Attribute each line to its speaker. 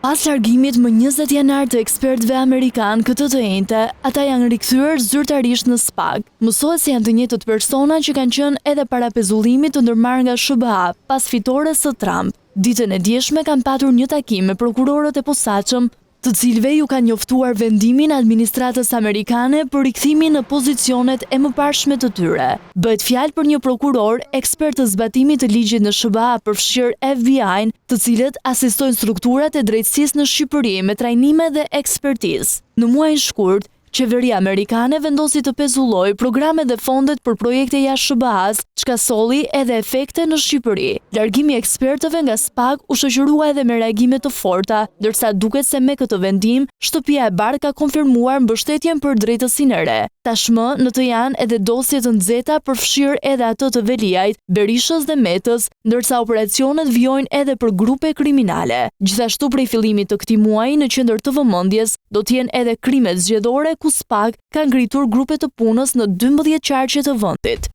Speaker 1: Pas largimit më 20 janar të ekspertëve amerikan këtë të njëjtë, ata janë rikthyer zyrtarisht në SPAG. Mësohet se janë të njëjtët persona që kanë qenë edhe para pezullimit të ndërmarrë nga SBA pas fitores së Trump. Ditën e dieshme kanë patur një takim me prokurorët e posaçëm, të cilëve ju ka njoftuar vendimin administratës amerikane për rikthimin në pozicionet e mëparshme të tyre. Bëhet fjalë për një prokuror ekspert të zbatimit të ligjit në SBA përfshirë FBI-n, të cilët asistojnë strukturat e drejtësisë në Shqipëri me trajnime dhe ekspertizë. Në muajin shkurt, qeveria amerikane vendosi të pezullojë programet dhe fondet për projekte jashtë SBA-s, çka solli edhe efekte në Shqipëri. Largimi i ekspertëve nga SPAG u shoqërua edhe me reagime të forta, ndërsa duket se me këtë vendim, Shtëpia e Bardhë ka konfirmuar mbështetjen për drejtësinë e re. Tashmë në të janë edhe dosje të nxehta përfshirë edhe ato të Veliajt, Berishës dhe Metës, ndërsa operacionet vijojnë edhe për grupe kriminale. Gjithashtu prej fillimit të këtij muaji në qendër të vëmendjes do të jenë edhe krimet zgjedhore ku SPAG ka ngritur grupe të punës në 12 qarqe të vendit.